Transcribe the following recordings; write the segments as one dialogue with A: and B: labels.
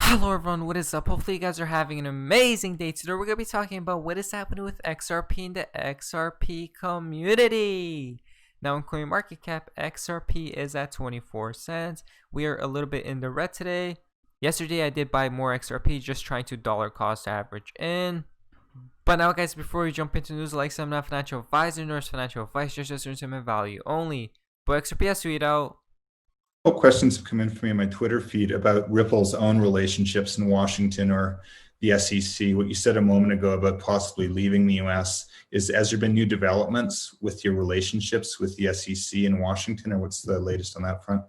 A: Hello everyone, what is up? Hopefully you guys are having an amazing day. Today we're going to be talking about what is happening with XRP in the XRP community. Now in CoinMarketCap, XRP is at 24 cents. We are a little bit in the red today. Yesterday I did buy more XRP, just trying to dollar cost average in. But now guys, before we jump into news, like I'm not a financial advisor nor is financial advice, just entertainment value only. But XRP has tweeted out.
B: Questions have come in for me in my Twitter feed about Ripple's own relationships in Washington or the SEC. What you said a moment ago about possibly leaving the US, has there been new developments with your relationships with the SEC in Washington, or what's the latest on that front?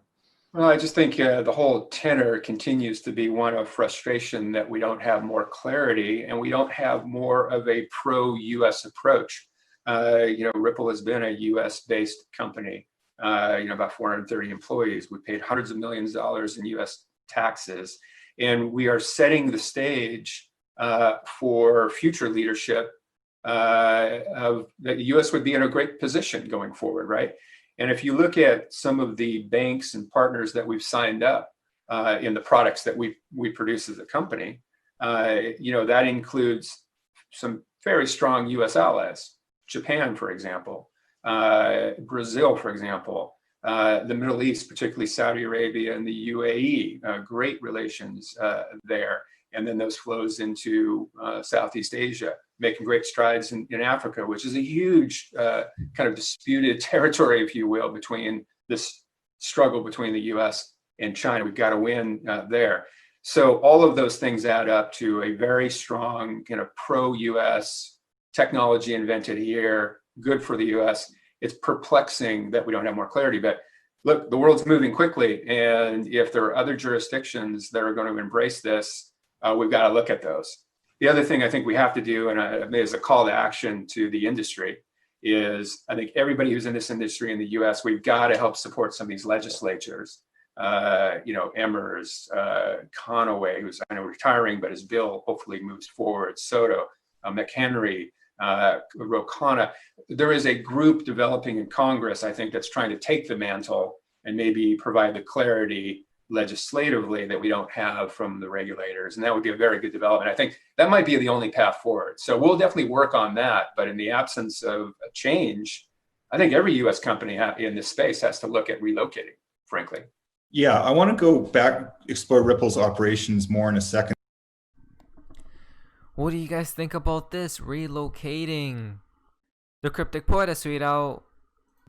C: Well, I just think the whole tenor continues to be one of frustration that we don't have more clarity and we don't have more of a pro-US approach. Ripple has been a US-based company. About 430 employees. We paid hundreds of millions of dollars in U.S. taxes, and we are setting the stage for future leadership of that the U.S. would be in a great position going forward, right? And if you look at some of the banks and partners that we've signed up in the products that we produce as a company, that includes some very strong U.S. allies, Japan, for example. Brazil, for example, the Middle East, particularly Saudi Arabia and the UAE, great relations there. And then those flows into Southeast Asia, making great strides in Africa, which is a huge kind of disputed territory, if you will, between this struggle between the US and China. We've got to win there. So all of those things add up to a very strong kind of pro-US technology invented here, good for the US. It's perplexing that we don't have more clarity, but look, the world's moving quickly. And if there are other jurisdictions that are going to embrace this, we've got to look at those. The other thing I think we have to do, and I made as a call to action to the industry, is I think everybody who's in this industry in the US, we've got to help support some of these legislatures. Emmers, Conaway, who's I know retiring, but his bill hopefully moves forward, Soto, McHenry, Ro Khanna. There is a group developing in Congress, I think, that's trying to take the mantle and maybe provide the clarity legislatively that we don't have from the regulators. And that would be a very good development. I think that might be the only path forward. So we'll definitely work on that. But in the absence of a change, I think every US company in this space has to look at relocating, frankly.
B: Yeah, I want to go back, explore Ripple's operations more in a second.
A: What do you guys think about this? Relocating. The Cryptic Poet has tweeted out.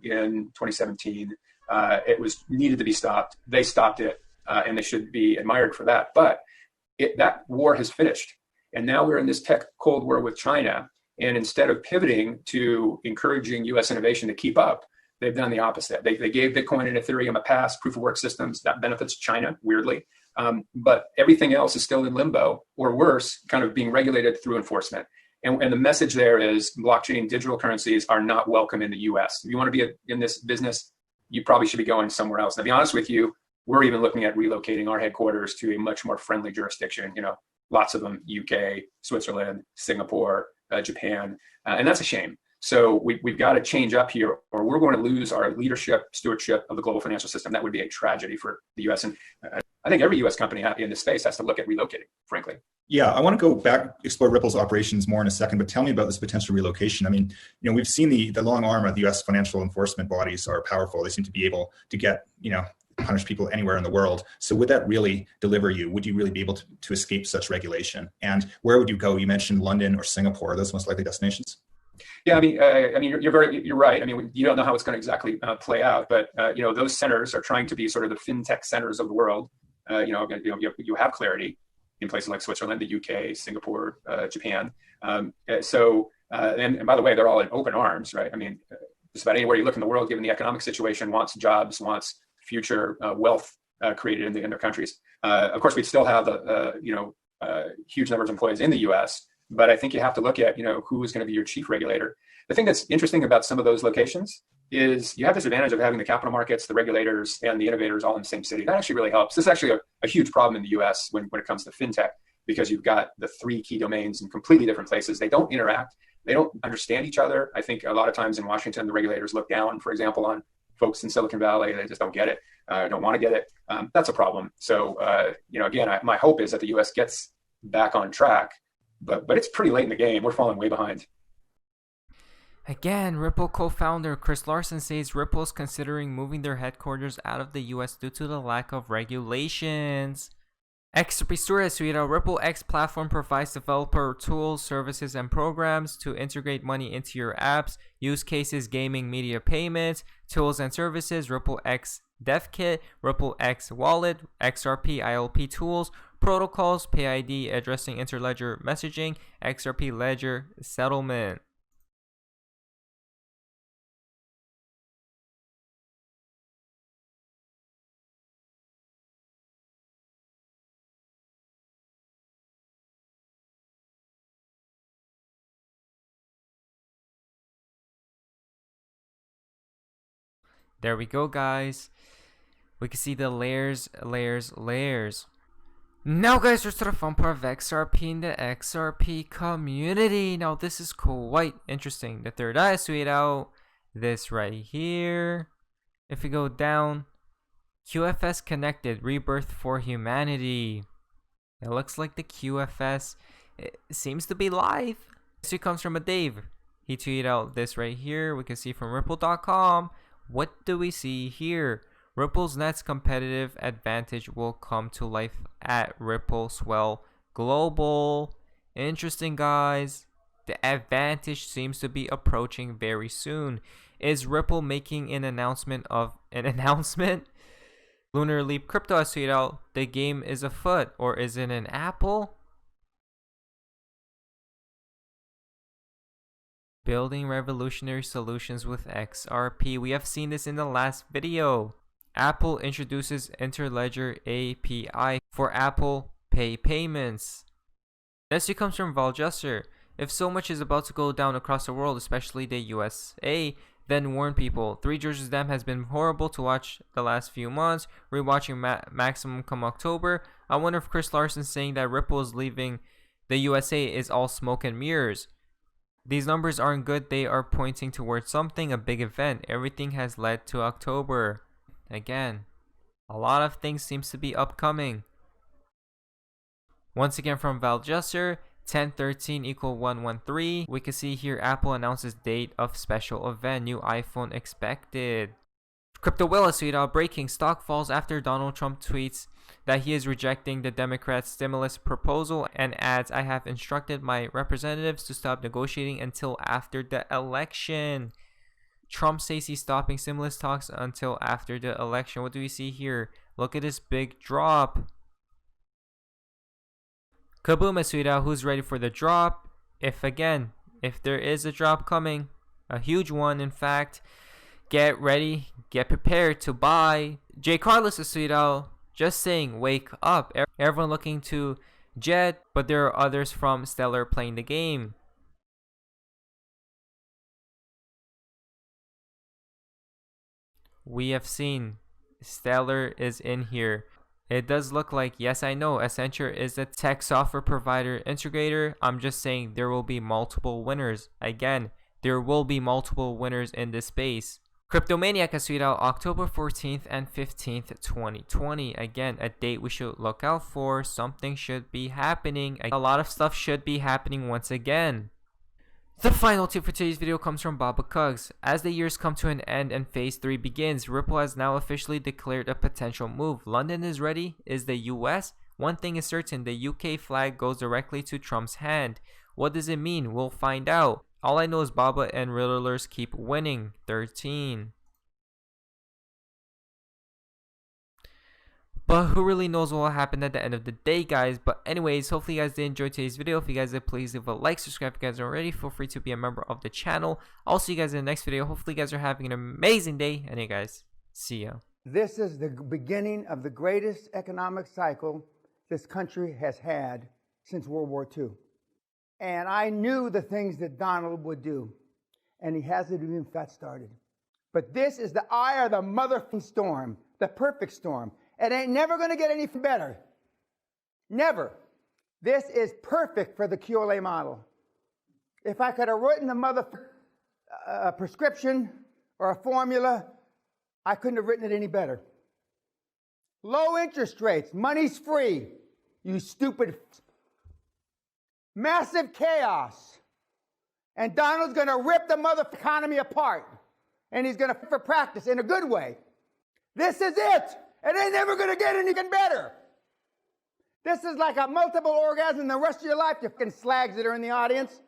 C: In 2017, it was needed to be stopped. They stopped it, and they should be admired for that. But that war has finished. And now we're in this tech Cold War with China. And instead of pivoting to encouraging US innovation to keep up, they've done the opposite. They gave Bitcoin and Ethereum a pass, proof of work systems. That benefits China, weirdly. But everything else is still in limbo, or worse, kind of being regulated through enforcement. And the message there is blockchain digital currencies are not welcome in the US. If you want to be in this business, you probably should be going somewhere else. And to be honest with you, we're even looking at relocating our headquarters to a much more friendly jurisdiction. Lots of them, UK, Switzerland, Singapore, Japan. And that's a shame. So we've got to change up here, or we're going to lose our leadership, stewardship of the global financial system. That would be a tragedy for the US. And I think every US company in this space has to look at relocating, frankly.
B: Yeah, I want to go back, explore Ripple's operations more in a second, but tell me about this potential relocation. I mean, we've seen the long arm of the US financial enforcement bodies are powerful. They seem to be able to get, punish people anywhere in the world. So would that really deliver you? Would you really be able to escape such regulation? And where would you go? You mentioned London or Singapore. Are those most likely destinations?
C: Yeah, you're right. I mean, you don't know how it's going to exactly play out, but those centers are trying to be sort of the fintech centers of the world. You have clarity in places like Switzerland, the UK, Singapore, Japan. And by the way, they're all in open arms, right? I mean, just about anywhere you look in the world, given the economic situation, wants jobs, wants future wealth created in their countries. Of course, we'd still have huge numbers of employees in the US, but I think you have to look at, who is going to be your chief regulator. The thing that's interesting about some of those locations is you have this advantage of having the capital markets, the regulators, and the innovators all in the same city. That actually really helps. This is actually a huge problem in the US when it comes to fintech, because you've got the three key domains in completely different places. They don't interact. They don't understand each other. I think a lot of times in Washington, the regulators look down, for example, on folks in Silicon Valley, they just don't get it, don't want to get it. That's a problem. So, again, my hope is that the U.S. gets back on track, but it's pretty late in the game. We're falling way behind.
A: Again, Ripple co-founder Chris Larsen says Ripple is considering moving their headquarters out of the US due to the lack of regulations. XRP Store has tweeted out Ripple X platform provides developer tools, services, and programs to integrate money into your apps, use cases, gaming, media payments, tools and services, Ripple X Dev Kit, Ripple X Wallet, XRP ILP tools, protocols, PID addressing interledger messaging, XRP ledger settlement. There we go, guys. We can see the layers. Now, guys, we're to the fun part of XRP in the XRP community. Now, this is quite interesting. The third eye tweet out this right here. If we go down, QFS connected, rebirth for humanity. It looks like the QFS seems to be live. This tweet comes from a Dave. He tweeted out this right here. We can see from Ripple.com. What do we see here? Ripple's next competitive advantage will come to life at Ripple Swell Global. Interesting, guys. The advantage seems to be approaching very soon. Is Ripple making an announcement of an announcement? Lunar Leap Crypto has tweeted out, the game is afoot, or is it an apple? Building revolutionary solutions with XRP. We have seen this in the last video. Apple introduces Interledger API for Apple Pay payments. This comes from Valjuster. If so much is about to go down across the world, especially the USA, then warn people. Three Georges Dam has been horrible to watch the last few months. Rewatching Maximum come October. I wonder if Chris Larsen saying that Ripple is leaving the USA is all smoke and mirrors. These numbers aren't good. They are pointing towards something, a big event. Everything has led to October. Again, a lot of things seems to be upcoming. Once again from Valjuster, 1013 equal 113. We can see here Apple announces date of special event. New iPhone expected. Crypto Willa tweet out breaking stock falls after Donald Trump tweets that he is rejecting the Democrats' stimulus proposal and adds, I have instructed my representatives to stop negotiating until after the election. Trump says he's stopping stimulus talks until after the election. What do we see here? Look at this big drop. Kaboom has tweeted out who's ready for the drop. If there is a drop coming, a huge one in fact, get ready, get prepared to buy. Jay Carlos has tweeted out just saying wake up. Everyone looking to jet, but there are others from Stellar playing the game. We have seen Stellar is in here. It does look like, yes, I know, Accenture is a tech software provider integrator. I'm just saying there will be multiple winners. Again, there will be multiple winners in this space. Cryptomaniac has tweeted out October 14th and 15th, 2020. Again, a date we should look out for. Something should be happening. A lot of stuff should be happening once again. The final tip for today's video comes from Baba Cugs. As the years come to an end and phase 3 begins, Ripple has now officially declared a potential move. London is ready. Is the US? One thing is certain, the UK flag goes directly to Trump's hand. What does it mean? We'll find out. All I know is Baba and HODLERS keep winning. 13. But who really knows what will happen at the end of the day, guys. But anyways, hopefully you guys did enjoy today's video. If you guys did, please leave a like, subscribe if you guys are already. Feel free to be a member of the channel. I'll see you guys in the next video. Hopefully you guys are having an amazing day. And you guys, see ya.
D: This is the beginning of the greatest economic cycle this country has had since World War II. And I knew the things that Donald would do. And he hasn't even got started. But this is the eye of the motherfucking storm, the perfect storm. It ain't never going to get any better. Never. This is perfect for the QLA model. If I could have written a prescription or a formula I couldn't have written it any better. Low interest rates, money's free, you stupid. Massive chaos. And Donald's going to rip the mother economy apart. And he's going to for practice in a good way. This is it. It ain't never going to get anything better. This is like a multiple orgasm the rest of your life, you fucking slags that are in the audience.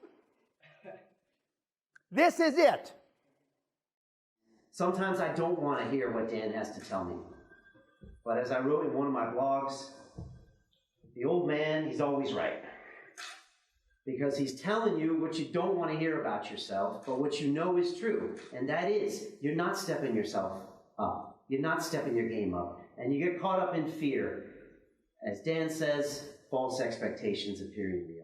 D: This is it.
E: Sometimes I don't want to hear what Dan has to tell me. But as I wrote in one of my blogs, the old man, he's always right. Because he's telling you what you don't want to hear about yourself, but what you know is true. And that is, you're not stepping yourself up. You're not stepping your game up. And you get caught up in fear. As Dan says, false expectations appearing real.